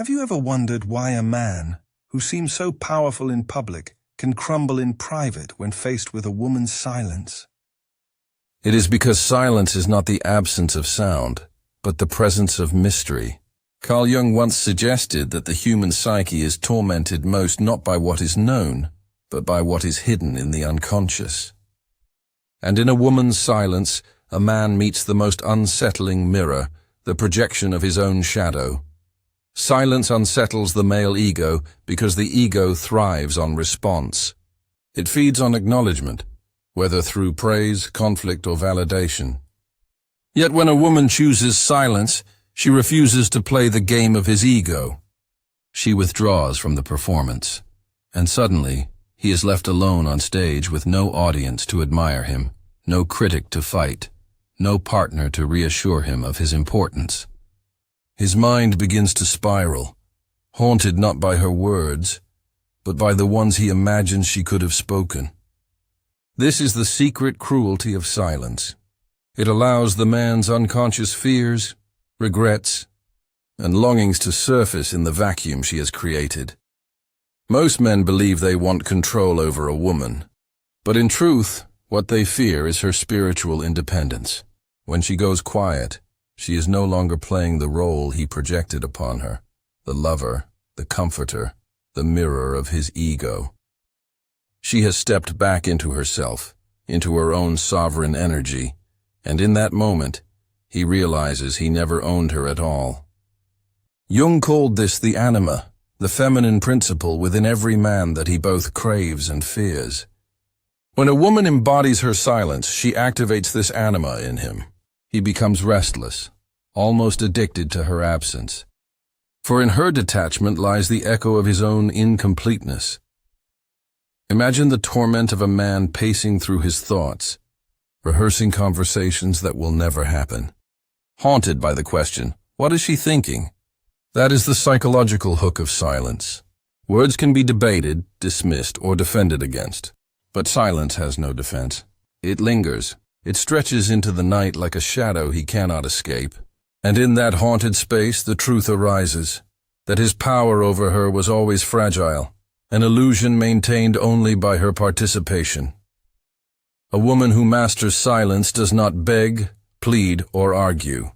Have you ever wondered why a man, who seems so powerful in public, can crumble in private when faced with a woman's silence? It is because silence is not the absence of sound, but the presence of mystery. Carl Jung once suggested that the human psyche is tormented most not by what is known, but by what is hidden in the unconscious. And in a woman's silence, a man meets the most unsettling mirror, the projection of his own shadow. Silence unsettles the male ego because the ego thrives on response. It feeds on acknowledgement, whether through praise, conflict, or validation. Yet when a woman chooses silence, she refuses to play the game of his ego. She withdraws from the performance, and suddenly he is left alone on stage with no audience to admire him, no critic to fight, no partner to reassure him of his importance. His mind begins to spiral, haunted not by her words, but by the ones he imagines she could have spoken. This is the secret cruelty of silence. It allows the man's unconscious fears, regrets, and longings to surface in the vacuum she has created. Most men believe they want control over a woman, but in truth, what they fear is her spiritual independence. When she goes quiet, she is no longer playing the role he projected upon her, the lover, the comforter, the mirror of his ego. She has stepped back into herself, into her own sovereign energy, and in that moment, he realizes he never owned her at all. Jung called this the anima, the feminine principle within every man that he both craves and fears. When a woman embodies her silence, she activates this anima in him. He becomes restless, almost addicted to her absence. For in her detachment lies the echo of his own incompleteness. Imagine the torment of a man pacing through his thoughts, rehearsing conversations that will never happen, haunted by the question, what is she thinking? That is the psychological hook of silence. Words can be debated, dismissed, or defended against, but silence has no defense. It lingers. It stretches into the night like a shadow he cannot escape. And in that haunted space the truth arises, that his power over her was always fragile, an illusion maintained only by her participation. A woman who masters silence does not beg, plead, or argue.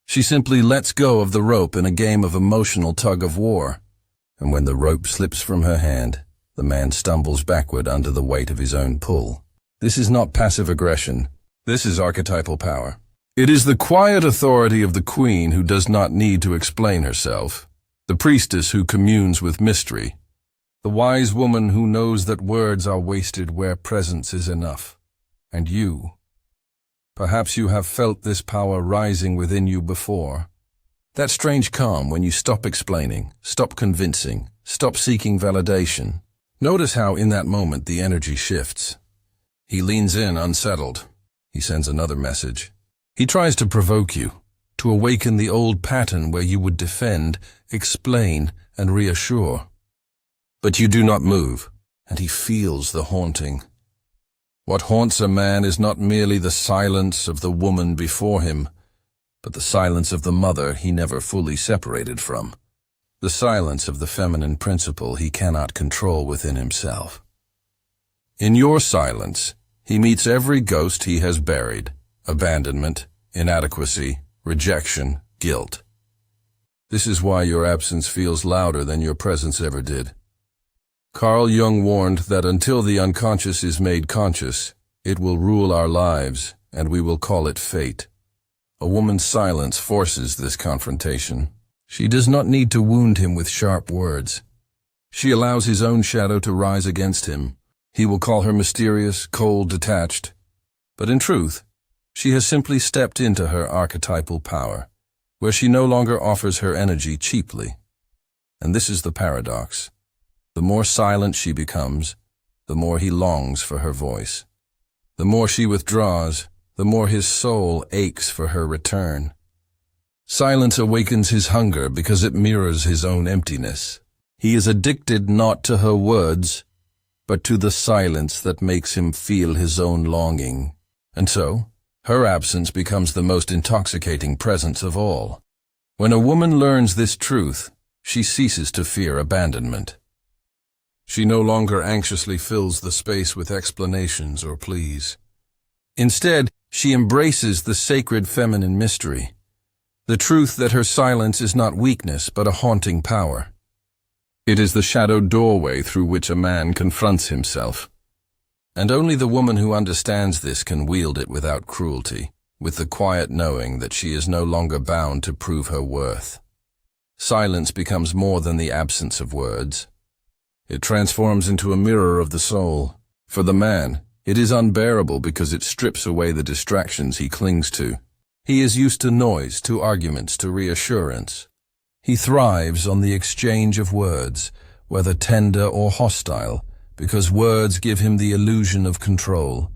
She simply lets go of the rope in a game of emotional tug-of-war, and when the rope slips from her hand, the man stumbles backward under the weight of his own pull. This is not passive aggression. This is archetypal power. It is the quiet authority of the queen who does not need to explain herself, the priestess who communes with mystery, the wise woman who knows that words are wasted where presence is enough. And you, perhaps you have felt this power rising within you before. That strange calm when you stop explaining, stop convincing, stop seeking validation. Notice how in that moment the energy shifts. He leans in unsettled. He sends another message. He tries to provoke you, to awaken the old pattern where you would defend, explain, and reassure. But you do not move, and he feels the haunting. What haunts a man is not merely the silence of the woman before him, but the silence of the mother he never fully separated from, the silence of the feminine principle he cannot control within himself. In your silence, he meets every ghost he has buried, abandonment, inadequacy, rejection, guilt. This is why your absence feels louder than your presence ever did. Carl Jung warned that until the unconscious is made conscious, it will rule our lives, and we will call it fate. A woman's silence forces this confrontation. She does not need to wound him with sharp words. She allows his own shadow to rise against him. He will call her mysterious, cold, detached. But in truth, she has simply stepped into her archetypal power, where she no longer offers her energy cheaply. And this is the paradox. The more silent she becomes, the more he longs for her voice. The more she withdraws, the more his soul aches for her return. Silence awakens his hunger because it mirrors his own emptiness. He is addicted not to her words, but to the silence that makes him feel his own longing. And so, her absence becomes the most intoxicating presence of all. When a woman learns this truth, she ceases to fear abandonment. She no longer anxiously fills the space with explanations or pleas. Instead, she embraces the sacred feminine mystery, the truth that her silence is not weakness but a haunting power. It is the shadowed doorway through which a man confronts himself. And only the woman who understands this can wield it without cruelty, with the quiet knowing that she is no longer bound to prove her worth. Silence becomes more than the absence of words. It transforms into a mirror of the soul. For the man, it is unbearable because it strips away the distractions he clings to. He is used to noise, to arguments, to reassurance. He thrives on the exchange of words, whether tender or hostile, because words give him the illusion of control.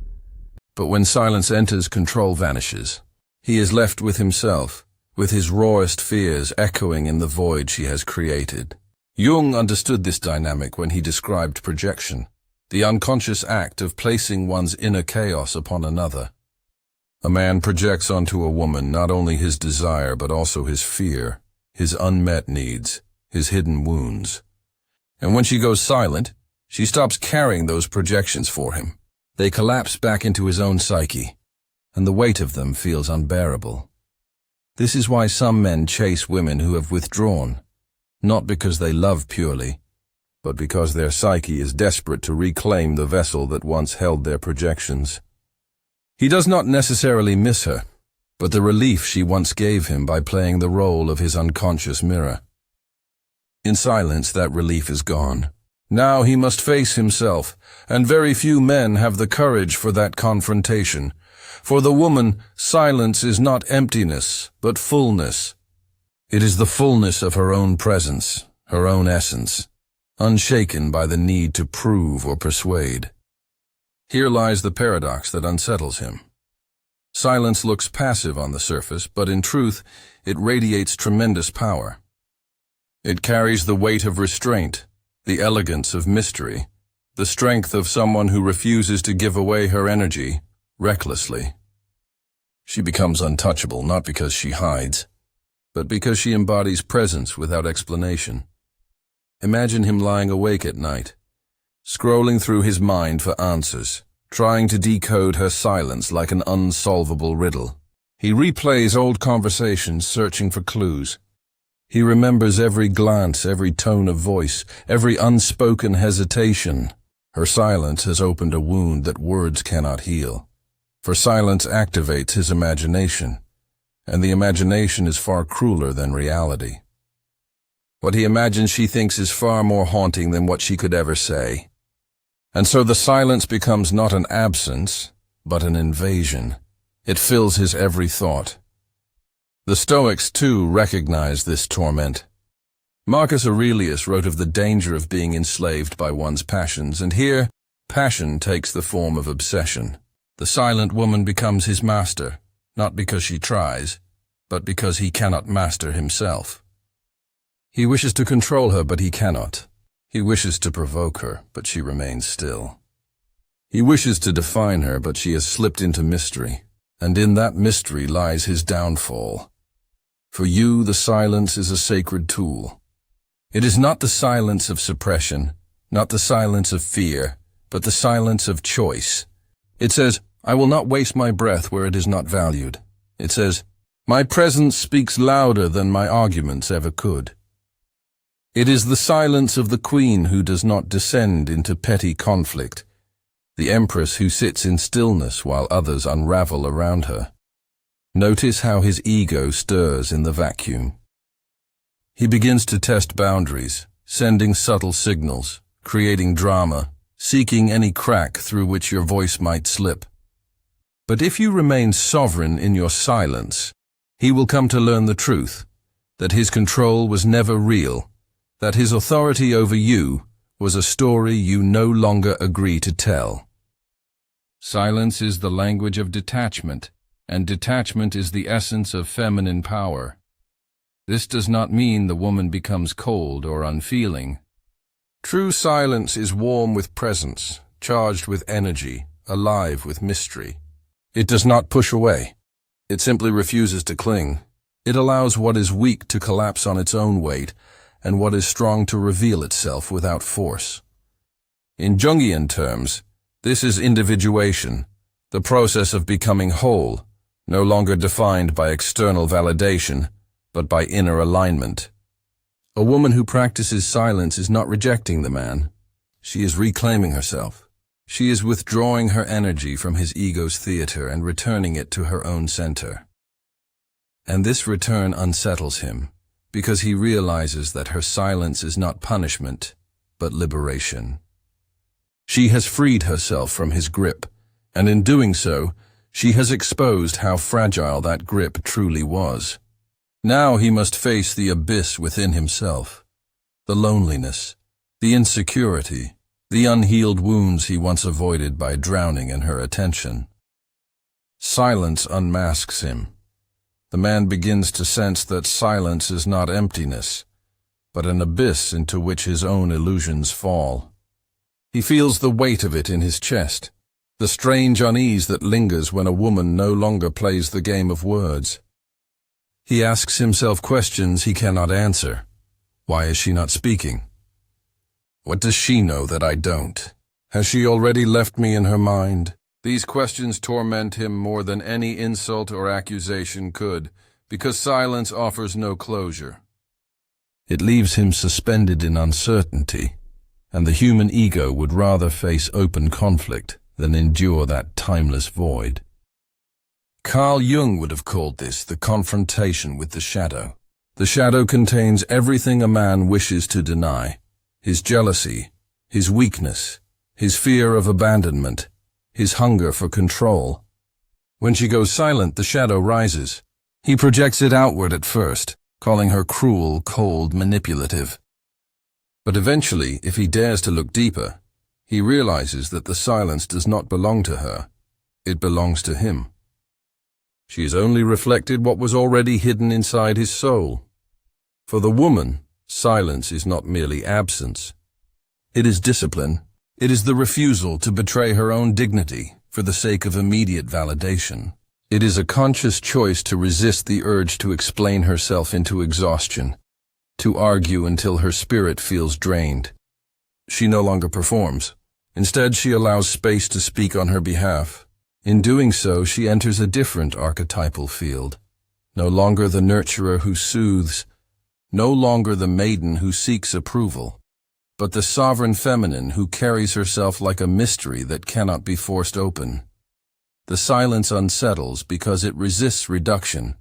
But when silence enters, control vanishes. He is left with himself, with his rawest fears echoing in the void she has created. Jung understood this dynamic when he described projection, the unconscious act of placing one's inner chaos upon another. A man projects onto a woman not only his desire but also his fear, his unmet needs, his hidden wounds. And when she goes silent, she stops carrying those projections for him. They collapse back into his own psyche, and the weight of them feels unbearable. This is why some men chase women who have withdrawn, not because they love purely, but because their psyche is desperate to reclaim the vessel that once held their projections. He does not necessarily miss her, but the relief she once gave him by playing the role of his unconscious mirror. In silence, that relief is gone. Now he must face himself, and very few men have the courage for that confrontation. For the woman, silence is not emptiness, but fullness. It is the fullness of her own presence, her own essence, unshaken by the need to prove or persuade. Here lies the paradox that unsettles him. Silence looks passive on the surface, but in truth, it radiates tremendous power. It carries the weight of restraint, the elegance of mystery, the strength of someone who refuses to give away her energy recklessly. She becomes untouchable not because she hides, but because she embodies presence without explanation. Imagine him lying awake at night, scrolling through his mind for answers, trying to decode her silence like an unsolvable riddle. He replays old conversations, searching for clues. He remembers every glance, every tone of voice, every unspoken hesitation. Her silence has opened a wound that words cannot heal. For silence activates his imagination, and the imagination is far crueler than reality. What he imagines she thinks is far more haunting than what she could ever say. And so the silence becomes not an absence, but an invasion. It fills his every thought. The Stoics, too, recognized this torment. Marcus Aurelius wrote of the danger of being enslaved by one's passions, and here, passion takes the form of obsession. The silent woman becomes his master, not because she tries, but because he cannot master himself. He wishes to control her, but he cannot. He wishes to provoke her, but she remains still. He wishes to define her, but she has slipped into mystery, and in that mystery lies his downfall. For you, the silence is a sacred tool. It is not the silence of suppression, not the silence of fear, but the silence of choice. It says, I will not waste my breath where it is not valued. It says, my presence speaks louder than my arguments ever could. It is the silence of the queen who does not descend into petty conflict, the empress who sits in stillness while others unravel around her. Notice how his ego stirs in the vacuum. He begins to test boundaries, sending subtle signals, creating drama, seeking any crack through which your voice might slip. But if you remain sovereign in your silence, he will come to learn the truth, that his control was never real, that his authority over you was a story you no longer agree to tell. Silence is the language of detachment, and detachment is the essence of feminine power. This does not mean the woman becomes cold or unfeeling. True silence is warm with presence, charged with energy, alive with mystery. It does not push away. It simply refuses to cling. It allows what is weak to collapse on its own weight, and what is strong to reveal itself without force. In Jungian terms, this is individuation, the process of becoming whole, no longer defined by external validation, but by inner alignment. A woman who practices silence is not rejecting the man. She is reclaiming herself. She is withdrawing her energy from his ego's theater and returning it to her own center. And this return unsettles him, because he realizes that her silence is not punishment, but liberation. She has freed herself from his grip, and in doing so, she has exposed how fragile that grip truly was. Now he must face the abyss within himself, the loneliness, the insecurity, the unhealed wounds he once avoided by drowning in her attention. Silence unmasks him. The man begins to sense that silence is not emptiness, but an abyss into which his own illusions fall. He feels the weight of it in his chest, the strange unease that lingers when a woman no longer plays the game of words. He asks himself questions he cannot answer. Why is she not speaking? What does she know that I don't? Has she already left me in her mind? These questions torment him more than any insult or accusation could, because silence offers no closure. It leaves him suspended in uncertainty, and the human ego would rather face open conflict than endure that timeless void. Carl Jung would have called this the confrontation with the shadow. The shadow contains everything a man wishes to deny: his jealousy, his weakness, his fear of abandonment, his hunger for control. When she goes silent, the shadow rises. He projects it outward at first, calling her cruel, cold, manipulative. But eventually, if he dares to look deeper, he realizes that the silence does not belong to her. It belongs to him. She has only reflected what was already hidden inside his soul. For the woman, silence is not merely absence. It is discipline. It is the refusal to betray her own dignity for the sake of immediate validation. It is a conscious choice to resist the urge to explain herself into exhaustion, to argue until her spirit feels drained. She no longer performs. Instead, she allows space to speak on her behalf. In doing so, she enters a different archetypal field. No longer the nurturer who soothes, no longer the maiden who seeks approval, but the sovereign feminine who carries herself like a mystery that cannot be forced open. The silence unsettles because it resists reduction.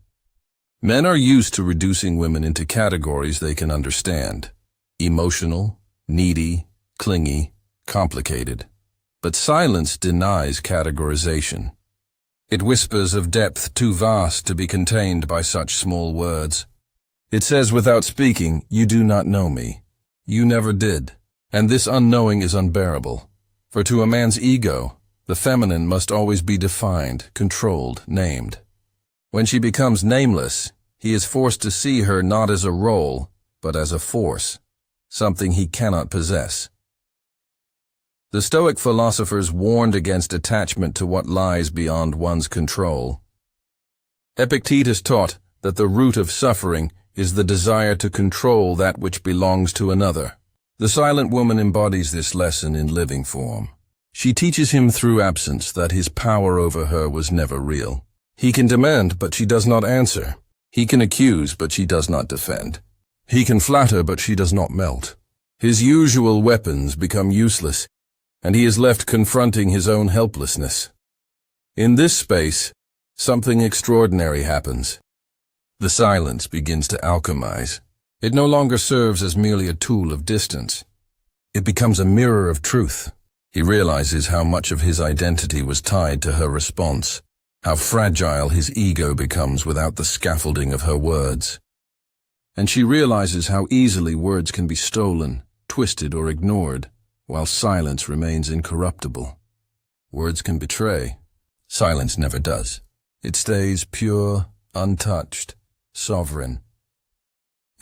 Men are used to reducing women into categories they can understand: emotional, needy, clingy, complicated. But silence denies categorization. It whispers of depth too vast to be contained by such small words. It says without speaking, "You do not know me. You never did." And this unknowing is unbearable. For to a man's ego, the feminine must always be defined, controlled, named. When she becomes nameless, he is forced to see her not as a role, but as a force, something he cannot possess. The Stoic philosophers warned against attachment to what lies beyond one's control. Epictetus taught that the root of suffering is the desire to control that which belongs to another. The silent woman embodies this lesson in living form. She teaches him through absence that his power over her was never real. He can demand, but she does not answer. He can accuse, but she does not defend. He can flatter, but she does not melt. His usual weapons become useless, and he is left confronting his own helplessness. In this space, something extraordinary happens. The silence begins to alchemize. It no longer serves as merely a tool of distance. It becomes a mirror of truth. He realizes how much of his identity was tied to her response, how fragile his ego becomes without the scaffolding of her words. And she realizes how easily words can be stolen, twisted, or ignored, while silence remains incorruptible. Words can betray. Silence never does. It stays pure, untouched, sovereign.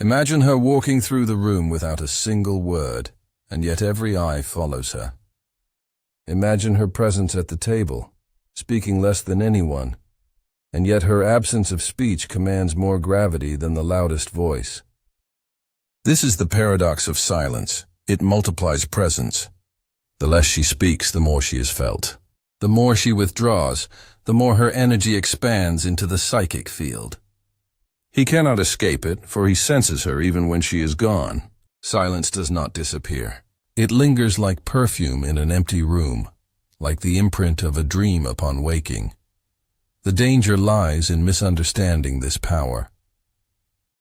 Imagine her walking through the room without a single word, and yet every eye follows her. Imagine her presence at the table, speaking less than anyone, and yet her absence of speech commands more gravity than the loudest voice. This is the paradox of silence. It multiplies presence. The less she speaks, the more she is felt. The more she withdraws, the more her energy expands into the psychic field. He cannot escape it, for he senses her even when she is gone. Silence does not disappear. It lingers like perfume in an empty room, like the imprint of a dream upon waking. The danger lies in misunderstanding this power.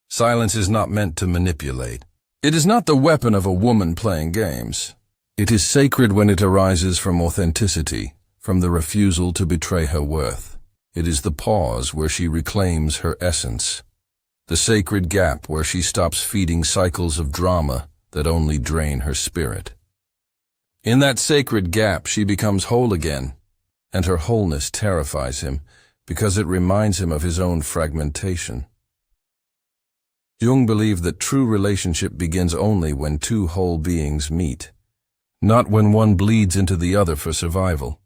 Silence is not meant to manipulate. It is not the weapon of a woman playing games. It is sacred when it arises from authenticity, from the refusal to betray her worth. It is the pause where she reclaims her essence, the sacred gap where she stops feeding cycles of drama that only drain her spirit. In that sacred gap, she becomes whole again, and her wholeness terrifies him because it reminds him of his own fragmentation. Jung believed that true relationship begins only when two whole beings meet, not when one bleeds into the other for survival.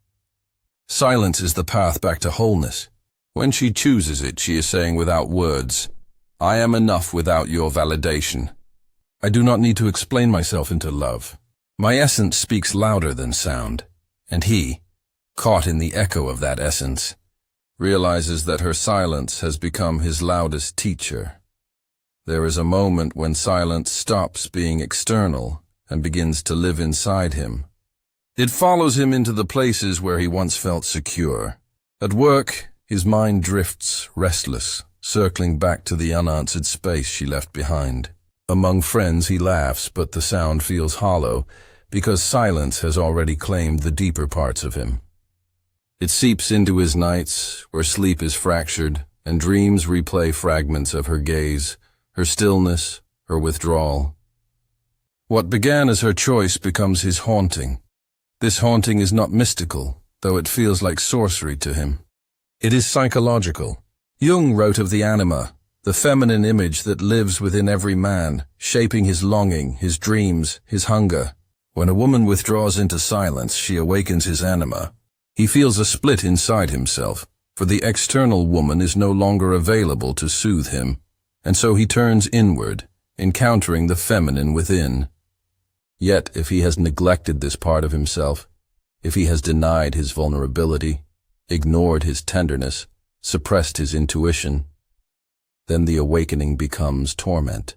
Silence is the path back to wholeness. When she chooses it, she is saying without words, "I am enough without your validation. I do not need to explain myself into love. My essence speaks louder than sound." And he, caught in the echo of that essence, realizes that her silence has become his loudest teacher. There is a moment when silence stops being external and begins to live inside him. It follows him into the places where he once felt secure. At work, his mind drifts, restless, circling back to the unanswered space she left behind. Among friends, he laughs, but the sound feels hollow, because silence has already claimed the deeper parts of him. It seeps into his nights, where sleep is fractured, and dreams replay fragments of her gaze, her stillness, her withdrawal. What began as her choice becomes his haunting. This haunting is not mystical, though it feels like sorcery to him. It is psychological. Jung wrote of the anima, the feminine image that lives within every man, shaping his longing, his dreams, his hunger. When a woman withdraws into silence, she awakens his anima. He feels a split inside himself, for the external woman is no longer available to soothe him, and so he turns inward, encountering the feminine within. Yet, if he has neglected this part of himself, if he has denied his vulnerability, ignored his tenderness, suppressed his intuition, then the awakening becomes torment.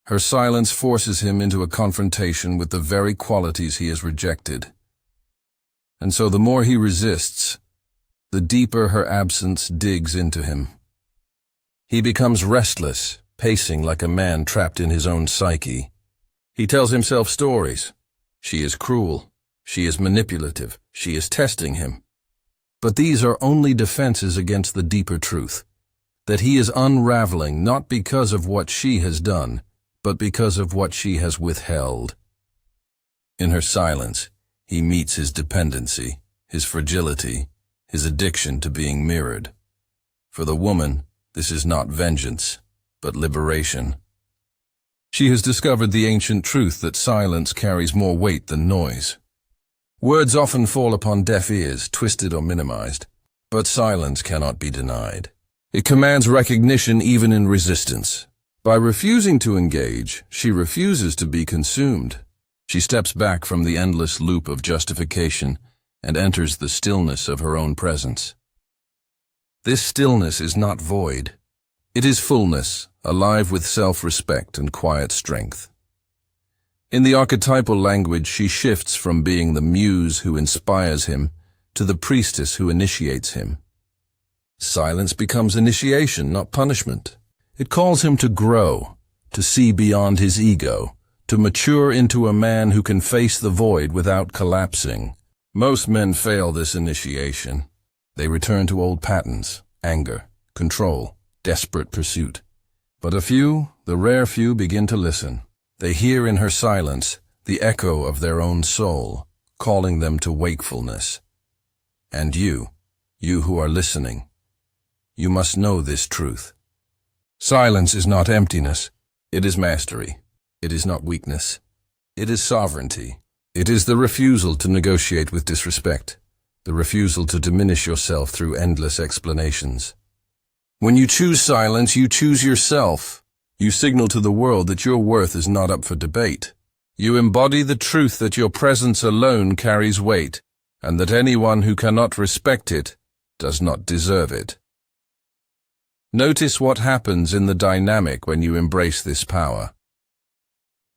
Her silence forces him into a confrontation with the very qualities he has rejected. And so the more he resists, the deeper her absence digs into him. He becomes restless, pacing like a man trapped in his own psyche. He tells himself stories. She is cruel. She is manipulative. She is testing him. But these are only defenses against the deeper truth, that he is unraveling not because of what she has done, but because of what she has withheld. In her silence, he meets his dependency, his fragility, his addiction to being mirrored. For the woman, this is not vengeance, but liberation. She has discovered the ancient truth that silence carries more weight than noise. Words often fall upon deaf ears, twisted or minimized, but silence cannot be denied. It commands recognition even in resistance. By refusing to engage, she refuses to be consumed. She steps back from the endless loop of justification and enters the stillness of her own presence. This stillness is not void. It is fullness, alive with self-respect and quiet strength. In the archetypal language, she shifts from being the muse who inspires him to the priestess who initiates him. Silence becomes initiation, not punishment. It calls him to grow, to see beyond his ego, to mature into a man who can face the void without collapsing. Most men fail this initiation. They return to old patterns, anger, control, desperate pursuit. But a few, the rare few, begin to listen. They hear in her silence the echo of their own soul, calling them to wakefulness. And you who are listening, you must know this truth. Silence is not emptiness. It is mastery. It is not weakness. It is sovereignty. It is the refusal to negotiate with disrespect, the refusal to diminish yourself through endless explanations. When you choose silence, you choose yourself. You signal to the world that your worth is not up for debate. You embody the truth that your presence alone carries weight, and that anyone who cannot respect it does not deserve it. Notice what happens in the dynamic when you embrace this power.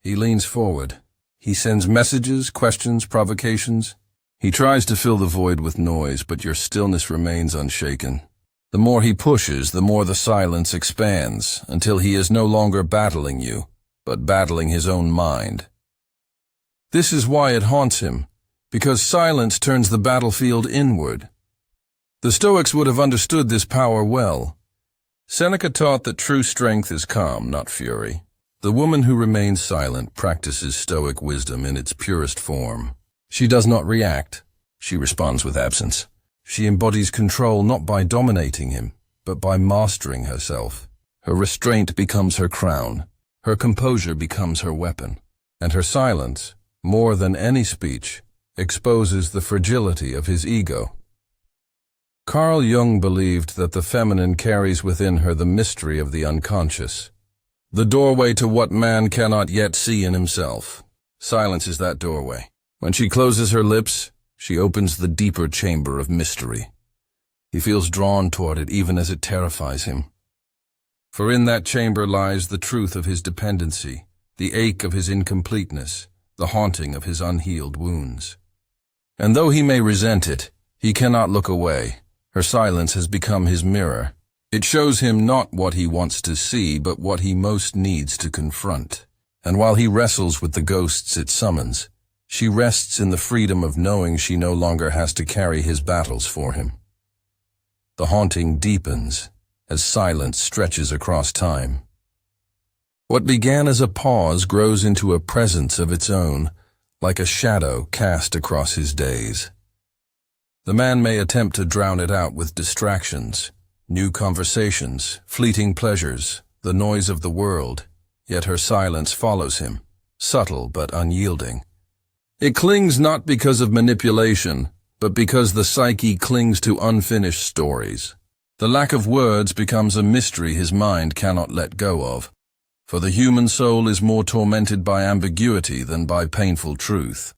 He leans forward. He sends messages, questions, provocations. He tries to fill the void with noise, but your stillness remains unshaken. The more he pushes, the more the silence expands, until he is no longer battling you, but battling his own mind. This is why it haunts him, because silence turns the battlefield inward. The Stoics would have understood this power well. Seneca taught that true strength is calm, not fury. The woman who remains silent practices Stoic wisdom in its purest form. She does not react. She responds with absence. She embodies control not by dominating him, but by mastering herself. Her restraint becomes her crown. Her composure becomes her weapon. And her silence, more than any speech, exposes the fragility of his ego. Carl Jung believed that the feminine carries within her the mystery of the unconscious, the doorway to what man cannot yet see in himself. Silence is that doorway. When she closes her lips, she opens the deeper chamber of mystery. He feels drawn toward it even as it terrifies him. For in that chamber lies the truth of his dependency, the ache of his incompleteness, the haunting of his unhealed wounds. And though he may resent it, he cannot look away. Her silence has become his mirror. It shows him not what he wants to see, but what he most needs to confront. And while he wrestles with the ghosts it summons, she rests in the freedom of knowing she no longer has to carry his battles for him. The haunting deepens as silence stretches across time. What began as a pause grows into a presence of its own, like a shadow cast across his days. The man may attempt to drown it out with distractions, new conversations, fleeting pleasures, the noise of the world, yet her silence follows him, subtle but unyielding. It clings not because of manipulation, but because the psyche clings to unfinished stories. The lack of words becomes a mystery his mind cannot let go of, for the human soul is more tormented by ambiguity than by painful truth.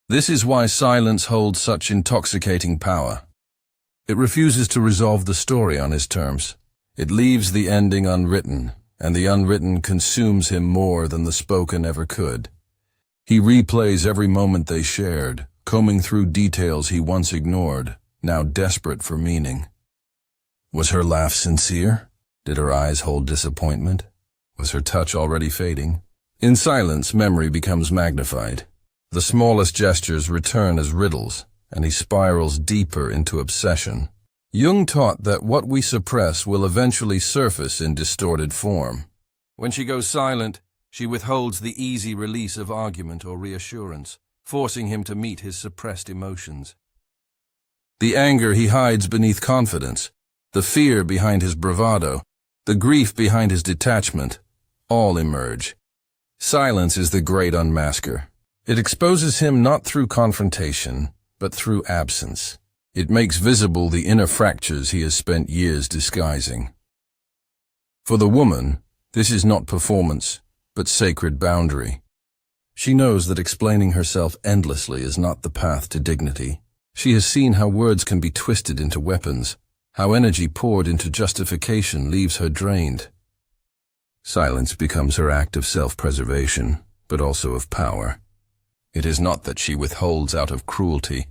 This is why silence holds such intoxicating power. It refuses to resolve the story on his terms. It leaves the ending unwritten, and the unwritten consumes him more than the spoken ever could. He replays every moment they shared, combing through details he once ignored, now desperate for meaning. Was her laugh sincere? Did her eyes hold disappointment? Was her touch already fading? In silence, memory becomes magnified. The smallest gestures return as riddles, and he spirals deeper into obsession. Jung taught that what we suppress will eventually surface in distorted form. When she goes silent, she withholds the easy release of argument or reassurance, forcing him to meet his suppressed emotions. The anger he hides beneath confidence, the fear behind his bravado, the grief behind his detachment, all emerge. Silence is the great unmasker. It exposes him not through confrontation, but through absence. It makes visible the inner fractures he has spent years disguising. For the woman, this is not performance, but sacred boundary. She knows that explaining herself endlessly is not the path to dignity. She has seen how words can be twisted into weapons, how energy poured into justification leaves her drained. Silence becomes her act of self-preservation, but also of power. It is not that she withholds out of cruelty.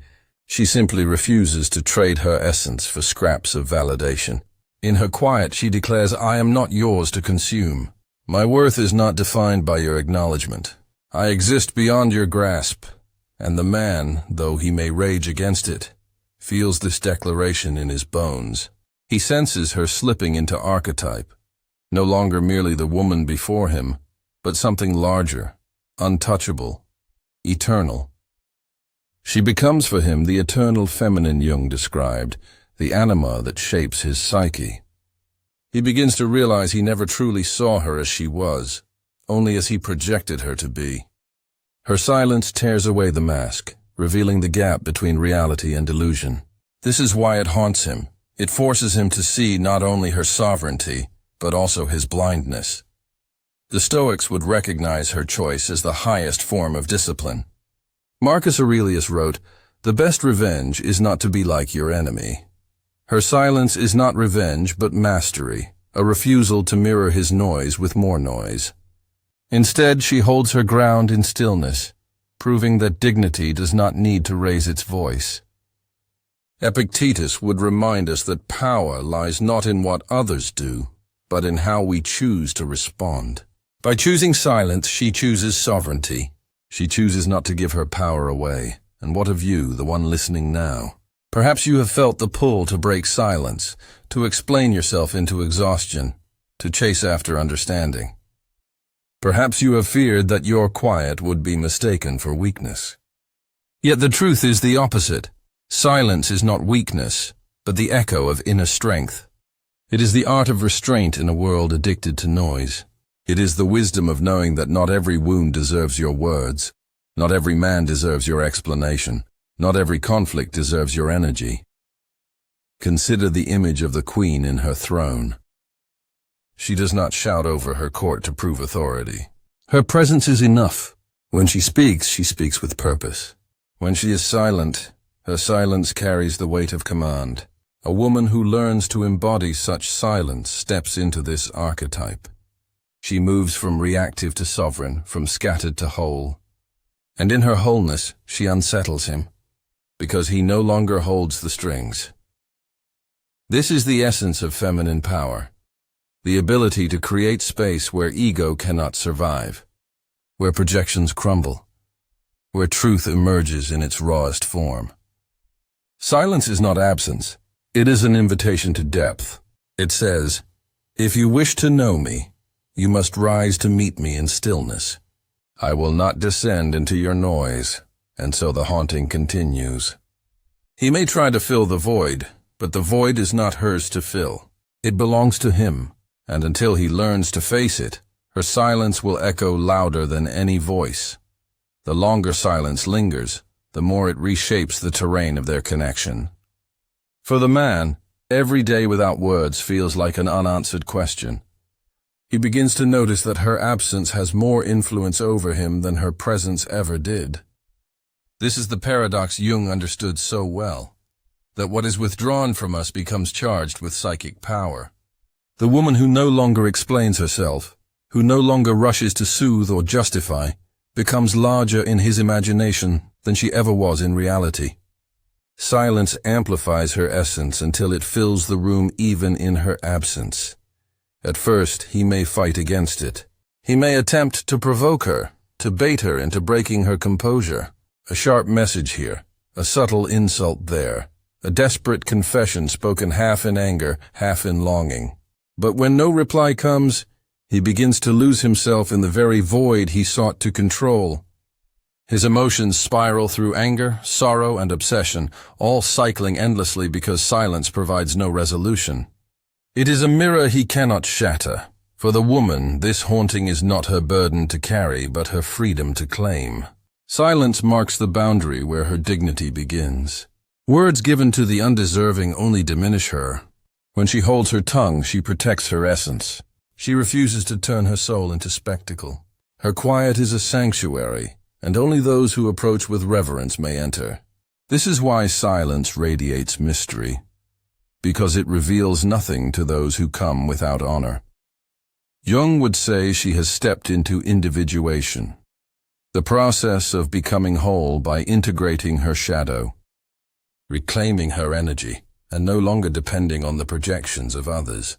She simply refuses to trade her essence for scraps of validation. In her quiet, she declares, "I am not yours to consume. My worth is not defined by your acknowledgement. I exist beyond your grasp." And the man, though he may rage against it, feels this declaration in his bones. He senses her slipping into archetype, no longer merely the woman before him, but something larger, untouchable, eternal. She becomes for him the eternal feminine Jung described, the anima that shapes his psyche. He begins to realize he never truly saw her as she was, only as he projected her to be. Her silence tears away the mask, revealing the gap between reality and illusion. This is why it haunts him. It forces him to see not only her sovereignty, but also his blindness. The Stoics would recognize her choice as the highest form of discipline. Marcus Aurelius wrote, "The best revenge is not to be like your enemy." Her silence is not revenge but mastery, a refusal to mirror his noise with more noise. Instead, she holds her ground in stillness, proving that dignity does not need to raise its voice. Epictetus would remind us that power lies not in what others do, but in how we choose to respond. By choosing silence, she chooses sovereignty. She chooses not to give her power away. And what of you, the one listening now? Perhaps you have felt the pull to break silence, to explain yourself into exhaustion, to chase after understanding. Perhaps you have feared that your quiet would be mistaken for weakness. Yet the truth is the opposite. Silence is not weakness, but the echo of inner strength. It is the art of restraint in a world addicted to noise. It is the wisdom of knowing that not every wound deserves your words, not every man deserves your explanation, not every conflict deserves your energy. Consider the image of the queen in her throne. She does not shout over her court to prove authority. Her presence is enough. When she speaks with purpose. When she is silent, her silence carries the weight of command. A woman who learns to embody such silence steps into this archetype. She moves from reactive to sovereign, from scattered to whole. And in her wholeness, she unsettles him, because he no longer holds the strings. This is the essence of feminine power, the ability to create space where ego cannot survive, where projections crumble, where truth emerges in its rawest form. Silence is not absence. It is an invitation to depth. It says, "If you wish to know me, you must rise to meet me in stillness. I will not descend into your noise," and so the haunting continues. He may try to fill the void, but the void is not hers to fill. It belongs to him, and until he learns to face it, her silence will echo louder than any voice. The longer silence lingers, the more it reshapes the terrain of their connection. For the man, every day without words feels like an unanswered question. He begins to notice that her absence has more influence over him than her presence ever did. This is the paradox Jung understood so well, that what is withdrawn from us becomes charged with psychic power. The woman who no longer explains herself, who no longer rushes to soothe or justify, becomes larger in his imagination than she ever was in reality. Silence amplifies her essence until it fills the room even in her absence. At first, he may fight against it. He may attempt to provoke her, to bait her into breaking her composure. A sharp message here, a subtle insult there, a desperate confession spoken half in anger, half in longing. But when no reply comes, he begins to lose himself in the very void he sought to control. His emotions spiral through anger, sorrow, and obsession, all cycling endlessly because silence provides no resolution. It is a mirror he cannot shatter. For the woman, this haunting is not her burden to carry, but her freedom to claim. Silence marks the boundary where her dignity begins. Words given to the undeserving only diminish her. When she holds her tongue, she protects her essence. She refuses to turn her soul into spectacle. Her quiet is a sanctuary, and only those who approach with reverence may enter. This is why silence radiates mystery, because it reveals nothing to those who come without honor. Jung would say she has stepped into individuation, the process of becoming whole by integrating her shadow, reclaiming her energy, and no longer depending on the projections of others.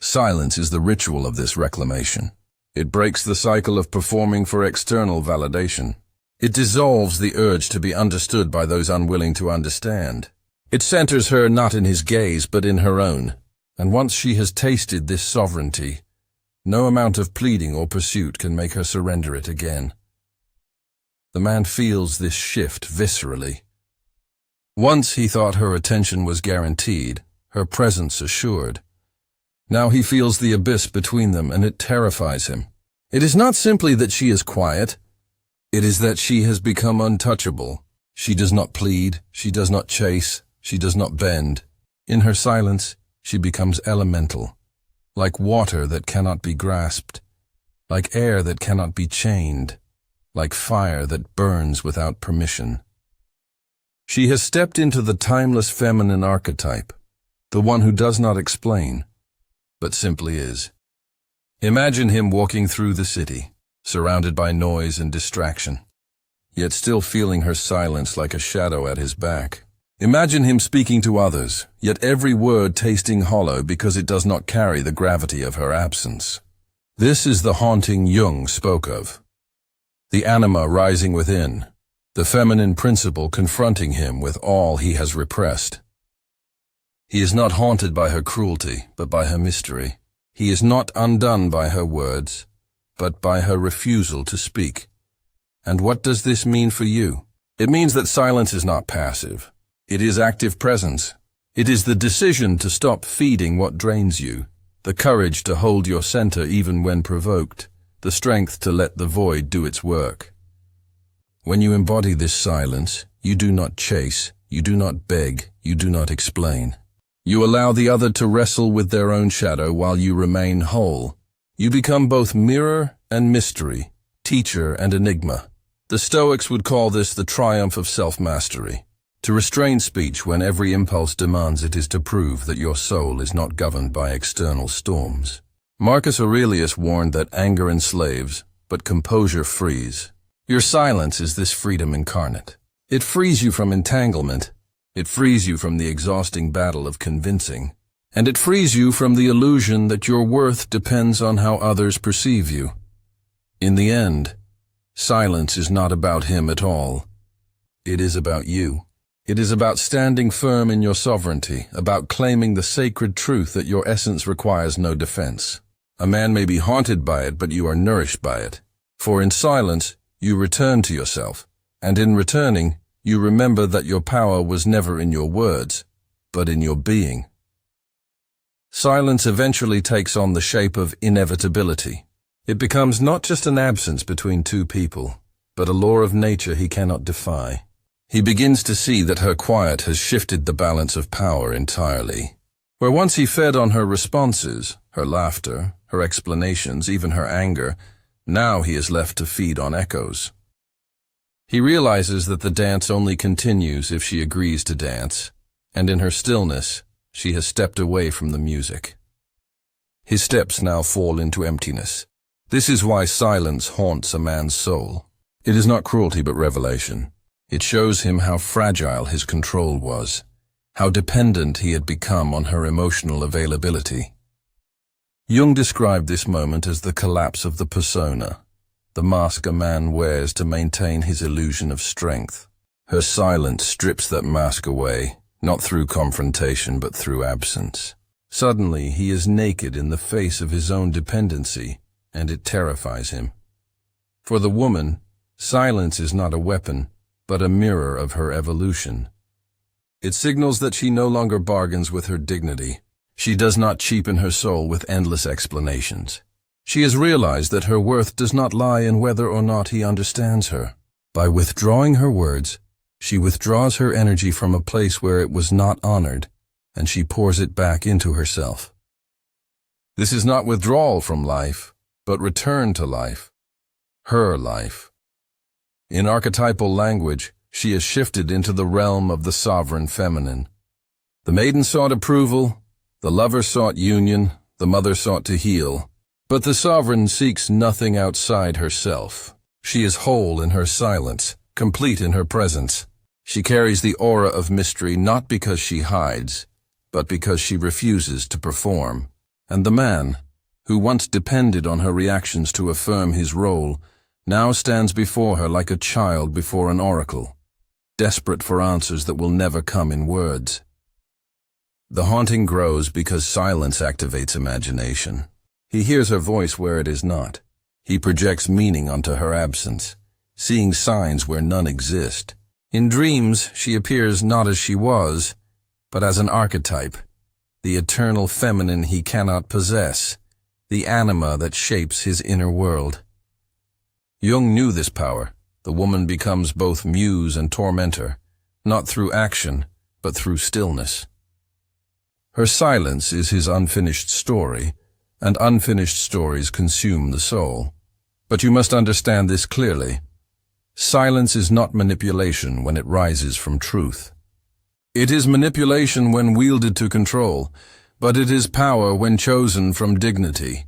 Silence is the ritual of this reclamation. It breaks the cycle of performing for external validation. It dissolves the urge to be understood by those unwilling to understand. It centers her not in his gaze, but in her own. And once she has tasted this sovereignty, no amount of pleading or pursuit can make her surrender it again. The man feels this shift viscerally. Once he thought her attention was guaranteed, her presence assured. Now he feels the abyss between them, and it terrifies him. It is not simply that she is quiet. It is that she has become untouchable. She does not plead, she does not chase, she does not bend. In her silence, she becomes elemental, like water that cannot be grasped. like air that cannot be chained, like fire that burns without permission. She has stepped into the timeless feminine archetype, the one who does not explain, but simply is. Imagine him walking through the city, surrounded by noise and distraction, yet still feeling her silence like a shadow at his back. Imagine him speaking to others, yet every word tasting hollow because it does not carry the gravity of her absence. This is the haunting Jung spoke of. The anima rising within, the feminine principle confronting him with all he has repressed. He is not haunted by her cruelty, but by her mystery. He is not undone by her words, but by her refusal to speak. And what does this mean for you? It means that silence is not passive. It is active presence. It is the decision to stop feeding what drains you, the courage to hold your center even when provoked, the strength to let the void do its work. When you embody this silence, you do not chase, you do not beg, you do not explain. You allow the other to wrestle with their own shadow while you remain whole. You become both mirror and mystery, teacher and enigma. The Stoics would call this the triumph of self-mastery. To restrain speech when every impulse demands it is to prove that your soul is not governed by external storms. Marcus Aurelius warned that anger enslaves, but composure frees. Your silence is this freedom incarnate. It frees you from entanglement. It frees you from the exhausting battle of convincing. And it frees you from the illusion that your worth depends on how others perceive you. In the end, silence is not about him at all. It is about you. It is about standing firm in your sovereignty, about claiming the sacred truth that your essence requires no defense. A man may be haunted by it, but you are nourished by it. For in silence, you return to yourself, and in returning, you remember that your power was never in your words, but in your being. Silence eventually takes on the shape of inevitability. It becomes not just an absence between two people, but a law of nature he cannot defy. He begins to see that her quiet has shifted the balance of power entirely. Where once he fed on her responses, her laughter, her explanations, even her anger, now he is left to feed on echoes. He realizes that the dance only continues if she agrees to dance, and in her stillness, she has stepped away from the music. His steps now fall into emptiness. This is why silence haunts a man's soul. It is not cruelty but revelation. It shows him how fragile his control was, how dependent he had become on her emotional availability. Jung described this moment as the collapse of the persona, the mask a man wears to maintain his illusion of strength. Her silence strips that mask away, not through confrontation but through absence. Suddenly, he is naked in the face of his own dependency, and it terrifies him. For the woman, silence is not a weapon, but a mirror of her evolution. It signals that she no longer bargains with her dignity. She does not cheapen her soul with endless explanations. She has realized that her worth does not lie in whether or not he understands her. By withdrawing her words, she withdraws her energy from a place where it was not honored, and she pours it back into herself. This is not withdrawal from life, but return to life. Her life. In archetypal language, she is shifted into the realm of the sovereign feminine. The maiden sought approval, the lover sought union, the mother sought to heal. But the sovereign seeks nothing outside herself. She is whole in her silence, complete in her presence. She carries the aura of mystery not because she hides, but because she refuses to perform. And the man, who once depended on her reactions to affirm his role, now stands before her like a child before an oracle, desperate for answers that will never come in words. The haunting grows because silence activates imagination. He hears her voice where it is not. He projects meaning onto her absence, seeing signs where none exist. In dreams, she appears not as she was, but as an archetype, the eternal feminine he cannot possess, the anima that shapes his inner world. Jung knew this power. The woman becomes both muse and tormentor, not through action, but through stillness. Her silence is his unfinished story, and unfinished stories consume the soul. But you must understand this clearly. Silence is not manipulation when it rises from truth. It is manipulation when wielded to control, but it is power when chosen from dignity.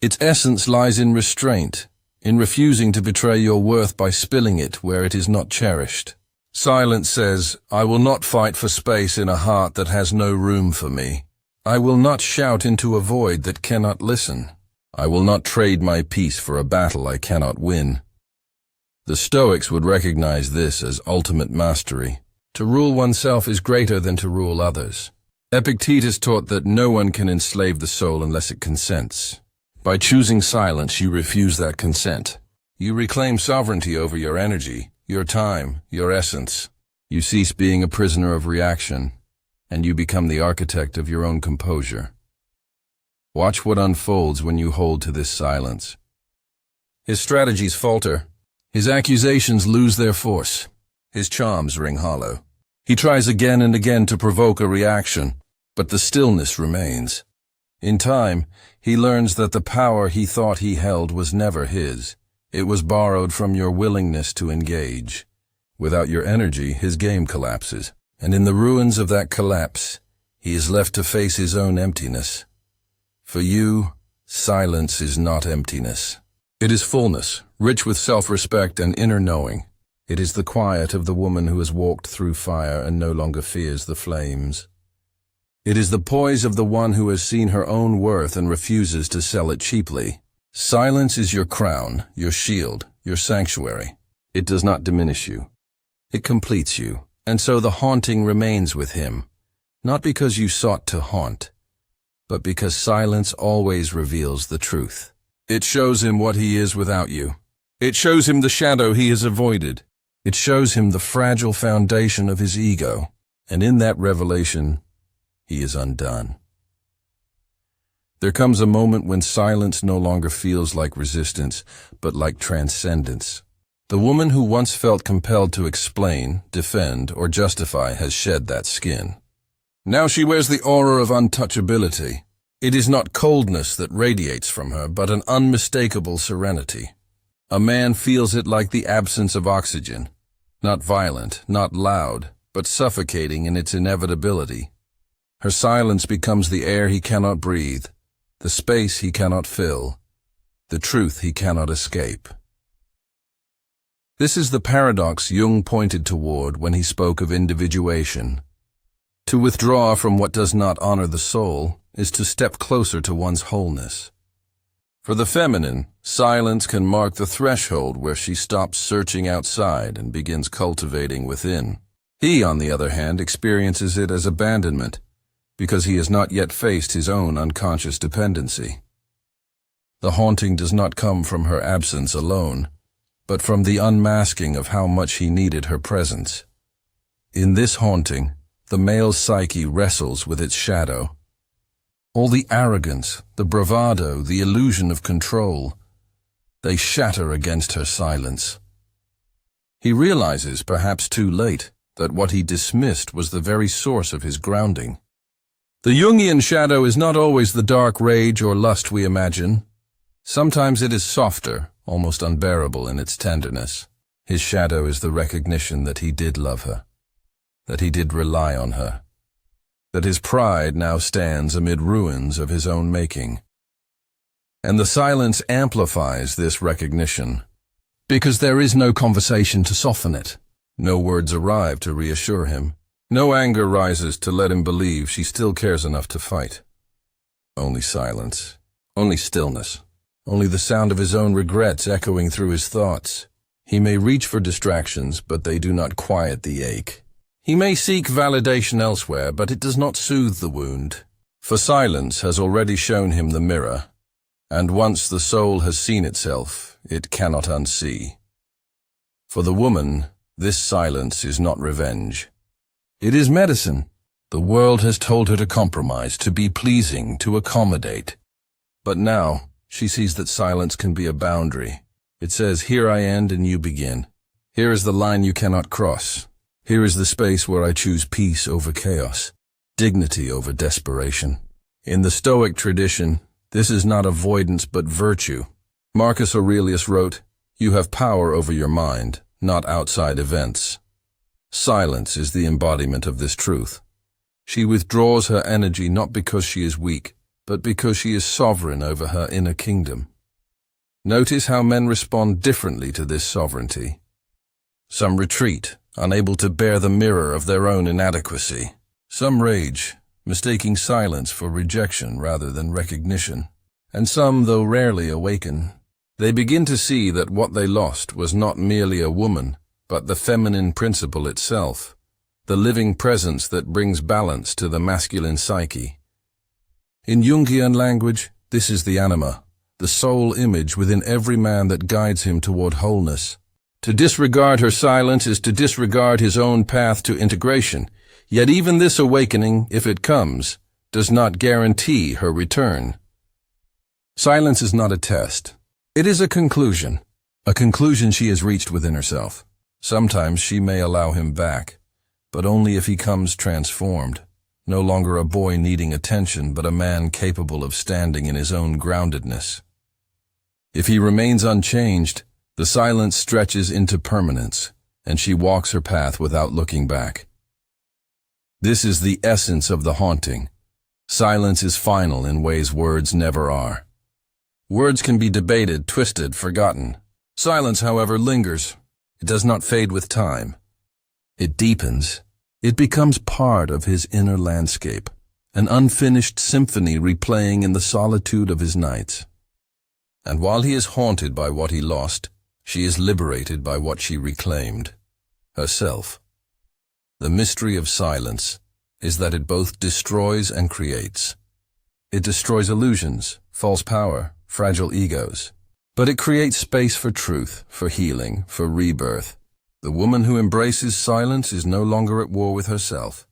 Its essence lies in restraint, in refusing to betray your worth by spilling it where it is not cherished. Silence says, I will not fight for space in a heart that has no room for me. I will not shout into a void that cannot listen. I will not trade my peace for a battle I cannot win. The Stoics would recognize this as ultimate mastery. To rule oneself is greater than to rule others. Epictetus taught that no one can enslave the soul unless it consents. By choosing silence, you refuse that consent. You reclaim sovereignty over your energy, your time, your essence. You cease being a prisoner of reaction, and you become the architect of your own composure. Watch what unfolds when you hold to this silence. His strategies falter. His accusations lose their force. His charms ring hollow. He tries again and again to provoke a reaction, but the stillness remains. In time, he learns that the power he thought he held was never his. It was borrowed from your willingness to engage. Without your energy, his game collapses, and in the ruins of that collapse, he is left to face his own emptiness. For you, silence is not emptiness. It is fullness, rich with self-respect and inner knowing. It is the quiet of the woman who has walked through fire and no longer fears the flames. It is the poise of the one who has seen her own worth and refuses to sell it cheaply. Silence is your crown, your shield, your sanctuary. It does not diminish you. It completes you, and so the haunting remains with him, not because you sought to haunt, but because silence always reveals the truth. It shows him what he is without you. It shows him the shadow he has avoided. It shows him the fragile foundation of his ego, and in that revelation, he is undone. There comes a moment when silence no longer feels like resistance, but like transcendence. The woman who once felt compelled to explain, defend, or justify has shed that skin. Now she wears the aura of untouchability. It is not coldness that radiates from her, but an unmistakable serenity. A man feels it like the absence of oxygen, not violent, not loud, but suffocating in its inevitability. Her silence becomes the air he cannot breathe, the space he cannot fill, the truth he cannot escape. This is the paradox Jung pointed toward when he spoke of individuation. To withdraw from what does not honor the soul is to step closer to one's wholeness. For the feminine, silence can mark the threshold where she stops searching outside and begins cultivating within. He, on the other hand, experiences it as abandonment, because he has not yet faced his own unconscious dependency. The haunting does not come from her absence alone, but from the unmasking of how much he needed her presence. In this haunting, the male psyche wrestles with its shadow. All the arrogance, the bravado, the illusion of control, they shatter against her silence. He realizes, perhaps too late, that what he dismissed was the very source of his grounding. The Jungian shadow is not always the dark rage or lust we imagine. Sometimes it is softer, almost unbearable in its tenderness. His shadow is the recognition that he did love her, that he did rely on her, that his pride now stands amid ruins of his own making. And the silence amplifies this recognition, because there is no conversation to soften it. No words arrive to reassure him. No anger rises to let him believe she still cares enough to fight. Only silence, only stillness, only the sound of his own regrets echoing through his thoughts. He may reach for distractions, but they do not quiet the ache. He may seek validation elsewhere, but it does not soothe the wound. For silence has already shown him the mirror, and once the soul has seen itself, it cannot unsee. For the woman, this silence is not revenge. It is medicine. The world has told her to compromise, to be pleasing, to accommodate. But now, she sees that silence can be a boundary. It says, here I end and you begin. Here is the line you cannot cross. Here is the space where I choose peace over chaos, dignity over desperation. In the Stoic tradition, this is not avoidance but virtue. Marcus Aurelius wrote, "You have power over your mind, not outside events." Silence is the embodiment of this truth. She withdraws her energy not because she is weak, but because she is sovereign over her inner kingdom. Notice how men respond differently to this sovereignty. Some retreat, unable to bear the mirror of their own inadequacy. Some rage, mistaking silence for rejection rather than recognition. And some, though rarely, awaken. They begin to see that what they lost was not merely a woman, but the feminine principle itself, the living presence that brings balance to the masculine psyche. In Jungian language, this is the anima, the soul image within every man that guides him toward wholeness. To disregard her silence is to disregard his own path to integration, yet even this awakening, if it comes, does not guarantee her return. Silence is not a test. It is a conclusion she has reached within herself. Sometimes she may allow him back, but only if he comes transformed, no longer a boy needing attention, but a man capable of standing in his own groundedness. If he remains unchanged, the silence stretches into permanence, and she walks her path without looking back. This is the essence of the haunting. Silence is final in ways words never are. Words can be debated, twisted, forgotten. Silence, however, lingers. It does not fade with time. It deepens. It becomes part of his inner landscape, an unfinished symphony replaying in the solitude of his nights. And while he is haunted by what he lost, she is liberated by what she reclaimed, herself. The mystery of silence is that it both destroys and creates. It destroys illusions, false power, fragile egos. But it creates space for truth, for healing, for rebirth. The woman who embraces silence is no longer at war with herself.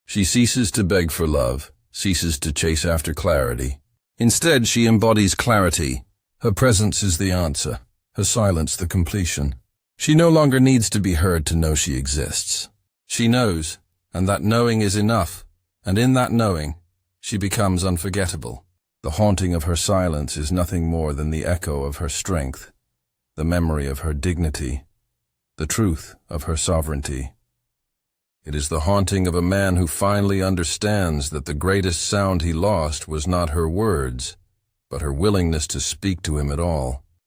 She ceases to beg for love, ceases to chase after clarity. Instead, she embodies clarity. Her presence is the answer, her silence the completion. She no longer needs to be heard to know she exists. She knows, and that knowing is enough, and in that knowing, she becomes unforgettable. The haunting of her silence is nothing more than the echo of her strength, the memory of her dignity, the truth of her sovereignty. It is the haunting of a man who finally understands that the greatest sound he lost was not her words, but her willingness to speak to him at all.